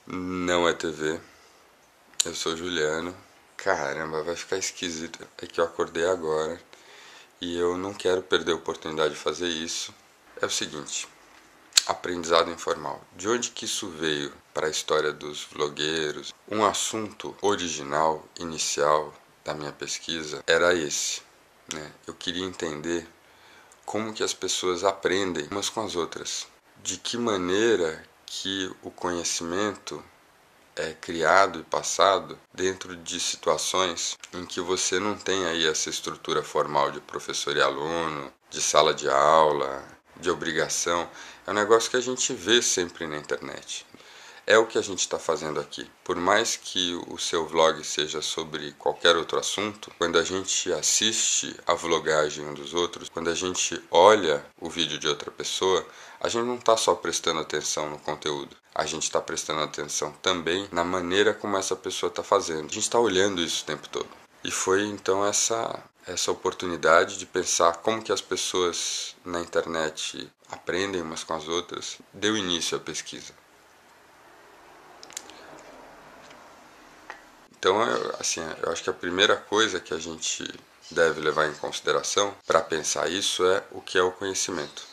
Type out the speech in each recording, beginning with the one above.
Não é TV. Eu sou Juliano. Caramba, vai ficar esquisito. É que eu acordei agora e eu não quero perder a oportunidade de fazer isso. É o seguinte, aprendizado informal. De onde que isso veio para a história dos vlogueiros? Um assunto original, inicial da minha pesquisa era esse, né? Eu queria entender como que as pessoas aprendem umas com as outras. De que maneira que o conhecimento é criado e passado dentro de situações em que você não tem aí essa estrutura formal de professor e aluno, de sala de aula, de obrigação. É um negócio que a gente vê sempre na internet. É o que a gente está fazendo aqui. Por mais que o seu vlog seja sobre qualquer outro assunto, quando a gente assiste a vlogagem um dos outros, quando a gente olha o vídeo de outra pessoa, a gente não está só prestando atenção no conteúdo. A gente está prestando atenção também na maneira como essa pessoa está fazendo. A gente está olhando isso o tempo todo. E foi então essa oportunidade de pensar como que as pessoas na internet aprendem umas com as outras, deu início à pesquisa. Então, eu acho que a primeira coisa que a gente deve levar em consideração para pensar isso é o que é o conhecimento.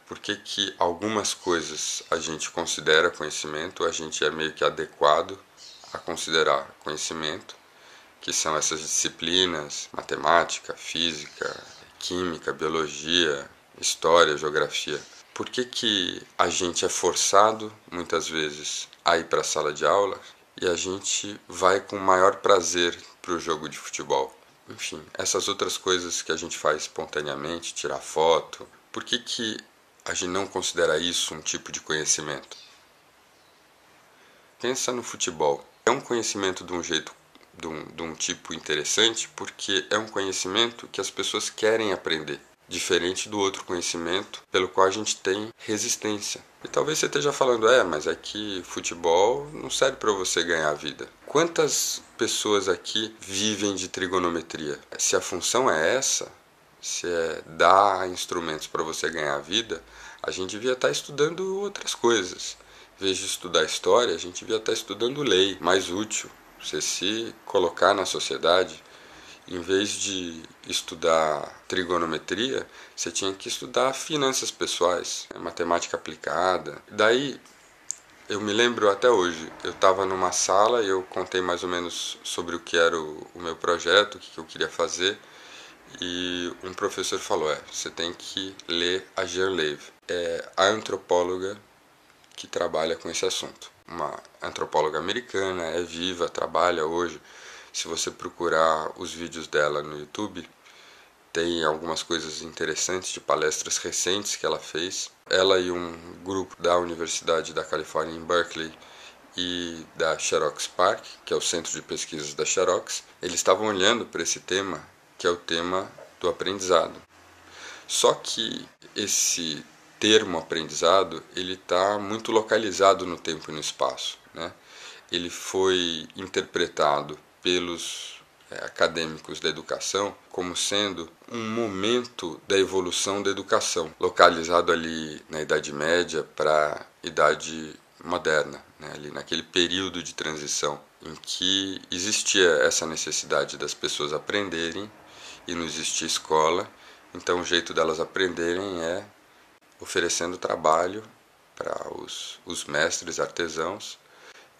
Por que que algumas coisas a gente considera conhecimento, a gente é meio que adequado a considerar conhecimento, que são essas disciplinas, matemática, física, química, biologia, história, geografia. Por que que a gente é forçado, muitas vezes, a ir para a sala de aula e a gente vai com maior prazer para o jogo de futebol? Enfim, essas outras coisas que a gente faz espontaneamente, tirar foto, por que que a gente não considera isso um tipo de conhecimento? Pensa no futebol. É um conhecimento de um jeito, de um tipo interessante, porque é um conhecimento que as pessoas querem aprender, diferente do outro conhecimento pelo qual a gente tem resistência. E talvez você esteja falando, mas é que futebol não serve para você ganhar a vida. Quantas pessoas aqui vivem de trigonometria? Se a função é essa, se é dar instrumentos para você ganhar a vida, a gente devia estar estudando outras coisas. Em vez de estudar história, a gente devia estar estudando lei, mais útil. Você se colocar na sociedade. Em vez de estudar trigonometria, você tinha que estudar finanças pessoais, matemática aplicada. Daí, eu me lembro até hoje, eu estava numa sala e eu contei mais ou menos sobre o que era o meu projeto, o que eu queria fazer, e um professor falou, você tem que ler a Gerlave, é a antropóloga que trabalha com esse assunto. Uma antropóloga americana, é viva, trabalha hoje. Se você procurar os vídeos dela no YouTube, tem algumas coisas interessantes de palestras recentes que ela fez. Ela e um grupo da Universidade da Califórnia em Berkeley e da Xerox PARC, que é o centro de pesquisas da Xerox, eles estavam olhando para esse tema, que é o tema do aprendizado. Só que esse termo aprendizado ele está muito localizado no tempo e no espaço, né? Ele foi interpretado pelos acadêmicos da educação como sendo um momento da evolução da educação, localizado ali na Idade Média para a Idade Moderna, né? Ali naquele período de transição em que existia essa necessidade das pessoas aprenderem e não existia escola. Então o jeito delas aprenderem é oferecendo trabalho para os mestres artesãos,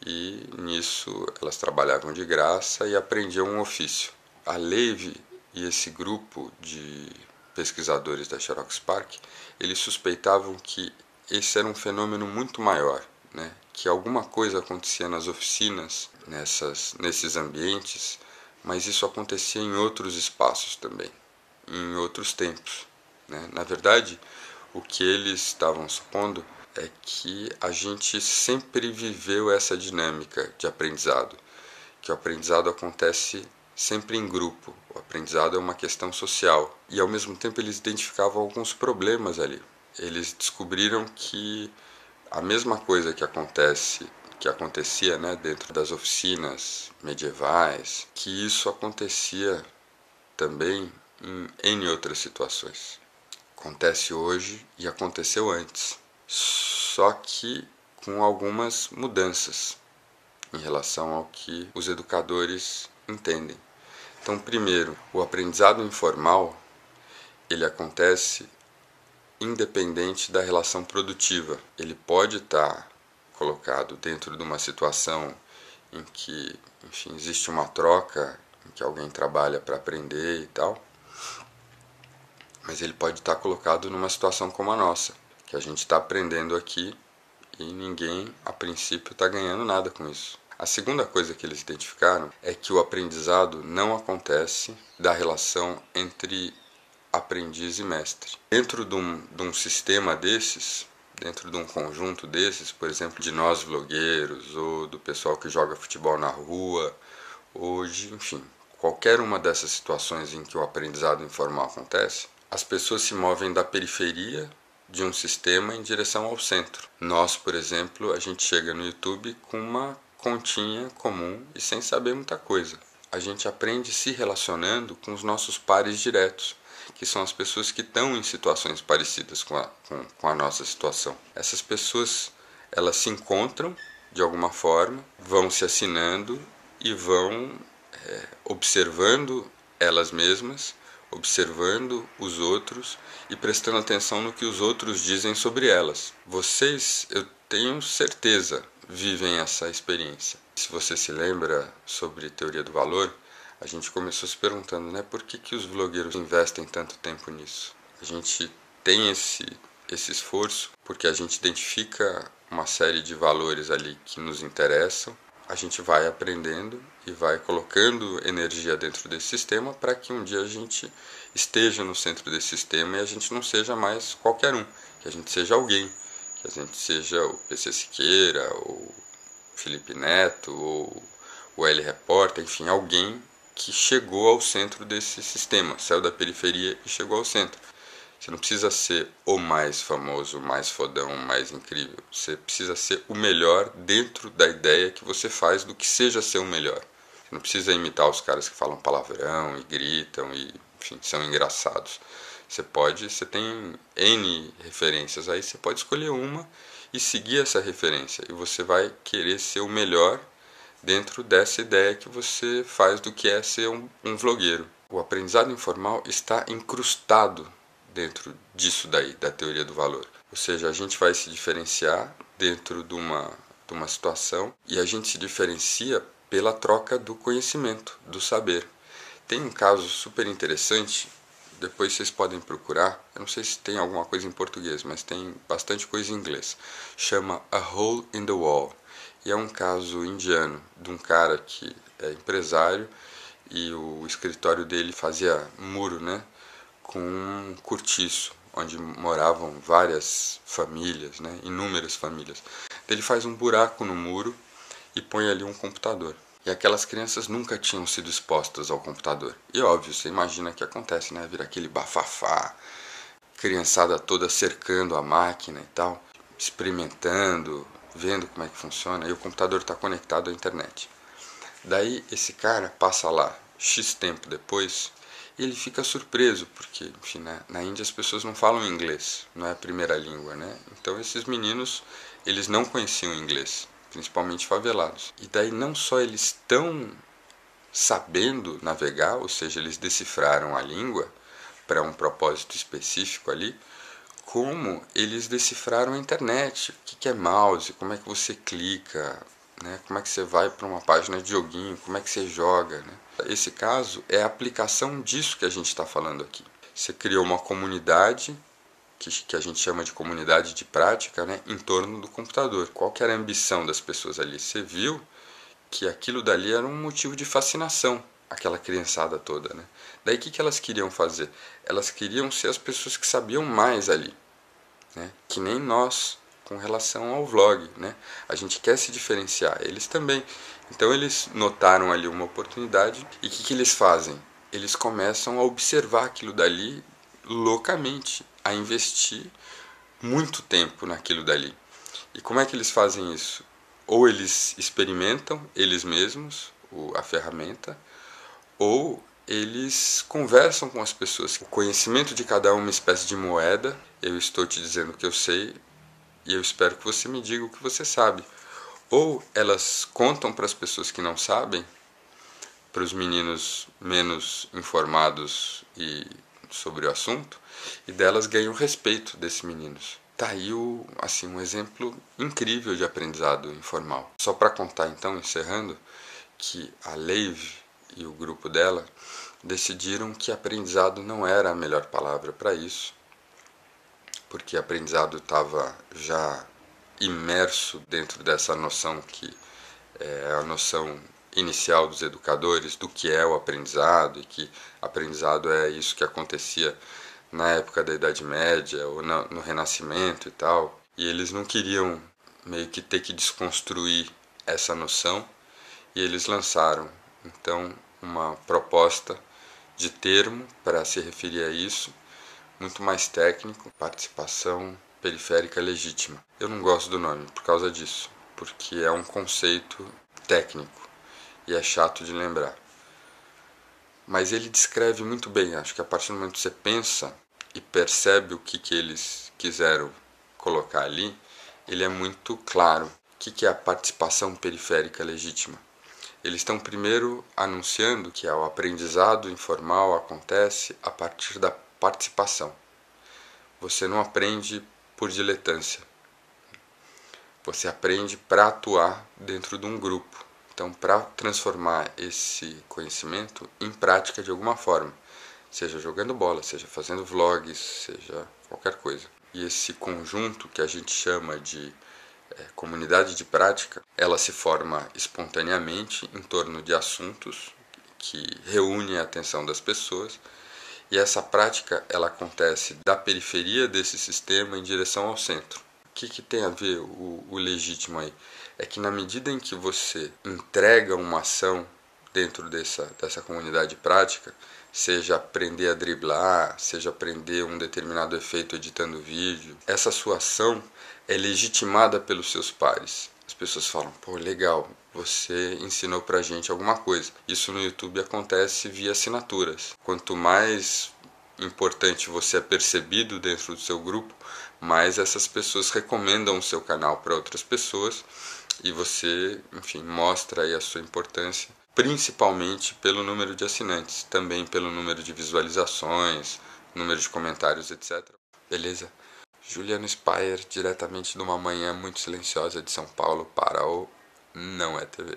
e nisso elas trabalhavam de graça e aprendiam um ofício. A Levi e esse grupo de pesquisadores da Xerox PARC, eles suspeitavam que esse era um fenômeno muito maior, né? Que alguma coisa acontecia nas oficinas, nesses ambientes, mas isso acontecia em outros espaços também, em outros tempos, né? Na verdade, o que eles estavam supondo é que a gente sempre viveu essa dinâmica de aprendizado, que o aprendizado acontece sempre em grupo, o aprendizado é uma questão social, e ao mesmo tempo eles identificavam alguns problemas ali. Eles descobriram que a mesma coisa que acontecia, né, dentro das oficinas medievais, que isso acontecia também em N outras situações. Acontece hoje e aconteceu antes, só que com algumas mudanças. em relação ao que os educadores entendem. Então, primeiro, o aprendizado informal, ele acontece independente da relação produtiva. Ele pode estar colocado dentro de uma situação em que, enfim, existe uma troca, em que alguém trabalha para aprender e tal, mas ele pode estar colocado numa situação como a nossa, que a gente está aprendendo aqui e ninguém, a princípio, está ganhando nada com isso. A segunda coisa que eles identificaram é que o aprendizado não acontece da relação entre aprendiz e mestre. Dentro de um sistema desses, dentro de um conjunto desses, por exemplo, de nós vlogueiros, ou do pessoal que joga futebol na rua, ou de, enfim, qualquer uma dessas situações em que o aprendizado informal acontece, as pessoas se movem da periferia de um sistema em direção ao centro. Nós, por exemplo, a gente chega no YouTube com uma continha comum e sem saber muita coisa. A gente aprende se relacionando com os nossos pares diretos, que são as pessoas que estão em situações parecidas com a nossa situação. Essas pessoas, elas se encontram de alguma forma, vão se assinando e vão observando elas mesmas, observando os outros e prestando atenção no que os outros dizem sobre elas. Vocês, eu tenho certeza, vivem essa experiência. Se você se lembra sobre teoria do valor, a gente começou se perguntando, né, por que os vlogueiros investem tanto tempo nisso? A gente tem esse esforço porque a gente identifica uma série de valores ali que nos interessam, a gente vai aprendendo e vai colocando energia dentro desse sistema para que um dia a gente esteja no centro desse sistema e a gente não seja mais qualquer um, que a gente seja alguém, que a gente seja o PC Siqueira, ou Felipe Neto, ou o L Repórter, enfim, alguém que chegou ao centro desse sistema, saiu da periferia e chegou ao centro. Você não precisa ser o mais famoso, o mais fodão, o mais incrível. Você precisa ser o melhor dentro da ideia que você faz do que seja ser o melhor. Você não precisa imitar os caras que falam palavrão e gritam e, enfim, são engraçados. Você tem N referências aí, você pode escolher uma e seguir essa referência. E você vai querer ser o melhor dentro dessa ideia que você faz do que é ser um vlogueiro. O aprendizado informal está incrustado dentro disso daí, da teoria do valor. Ou seja, a gente vai se diferenciar dentro de uma situação e a gente se diferencia pela troca do conhecimento, do saber. Tem um caso super interessante, depois vocês podem procurar, eu não sei se tem alguma coisa em português, mas tem bastante coisa em inglês. Chama A Hole in the Wall. E é um caso indiano de um cara que é empresário e o escritório dele fazia muro, né, com um cortiço, onde moravam várias famílias, né, inúmeras famílias. Ele faz um buraco no muro e põe ali um computador. E aquelas crianças nunca tinham sido expostas ao computador. E óbvio, você imagina que acontece, né, vira aquele bafafá, criançada toda cercando a máquina e tal, experimentando, vendo como é que funciona, e o computador está conectado à internet. Daí esse cara passa lá X tempo depois e ele fica surpreso, porque, enfim, na Índia as pessoas não falam inglês, não é a primeira língua, né? Então esses meninos, eles não conheciam inglês, principalmente favelados. E daí não só eles estão sabendo navegar, ou seja, eles decifraram a língua para um propósito específico ali, como eles decifraram a internet, o que é mouse, como é que você clica, né? Como é que você vai para uma página de joguinho, como é que você joga, né? Esse caso é a aplicação disso que a gente está falando aqui. Você criou uma comunidade, que a gente chama de comunidade de prática, né, em torno do computador. Qual que era a ambição das pessoas ali? Você viu que aquilo dali era um motivo de fascinação, aquela criançada toda, né? Daí o que elas queriam fazer? Elas queriam ser as pessoas que sabiam mais ali, né? Que nem nós com relação ao vlog, né? A gente quer se diferenciar, eles também. Então eles notaram ali uma oportunidade e o que eles fazem? Eles começam a observar aquilo dali loucamente, a investir muito tempo naquilo dali. E como é que eles fazem isso? Ou eles experimentam eles mesmos a ferramenta, ou eles conversam com as pessoas. O conhecimento de cada um é uma espécie de moeda. Eu estou te dizendo o que eu sei e eu espero que você me diga o que você sabe. Ou elas contam para as pessoas que não sabem, para os meninos menos informados sobre o assunto, e delas ganham o respeito desses meninos. Tá aí assim, um exemplo incrível de aprendizado informal. Só para contar então, encerrando, que a Leivy e o grupo dela decidiram que aprendizado não era a melhor palavra para isso, porque aprendizado estava já imerso dentro dessa noção que é a noção inicial dos educadores do que é o aprendizado, e que aprendizado é isso que acontecia na época da Idade Média ou no Renascimento e tal. E eles não queriam meio que ter que desconstruir essa noção, e eles lançaram então uma proposta de termo para se referir a isso, muito mais técnico: participação periférica legítima. Eu não gosto do nome por causa disso, porque é um conceito técnico e é chato de lembrar. Mas ele descreve muito bem. Acho que a partir do momento que você pensa e percebe o que eles quiseram colocar ali, ele é muito claro. O que é a participação periférica legítima? Eles estão primeiro anunciando que o aprendizado informal acontece a partir da participação. Você não aprende por diletância. Você aprende para atuar dentro de um grupo. Então, para transformar esse conhecimento em prática de alguma forma, seja jogando bola, seja fazendo vlogs, seja qualquer coisa. E esse conjunto que a gente chama de comunidade de prática, ela se forma espontaneamente em torno de assuntos que reúnem a atenção das pessoas, e essa prática ela acontece da periferia desse sistema em direção ao centro. O que tem a ver o legítimo aí? É que na medida em que você entrega uma ação dentro dessa comunidade prática, seja aprender a driblar, seja aprender um determinado efeito editando vídeo, essa sua ação é legitimada pelos seus pares. As pessoas falam: pô, legal, você ensinou pra gente alguma coisa. Isso no YouTube acontece via assinaturas. Quanto mais importante você é percebido dentro do seu grupo, mais essas pessoas recomendam o seu canal para outras pessoas, e você, enfim, mostra aí a sua importância, principalmente pelo número de assinantes, também pelo número de visualizações, número de comentários, etc. Beleza? Juliano Spayer, diretamente de uma manhã muito silenciosa de São Paulo para o Não é TV.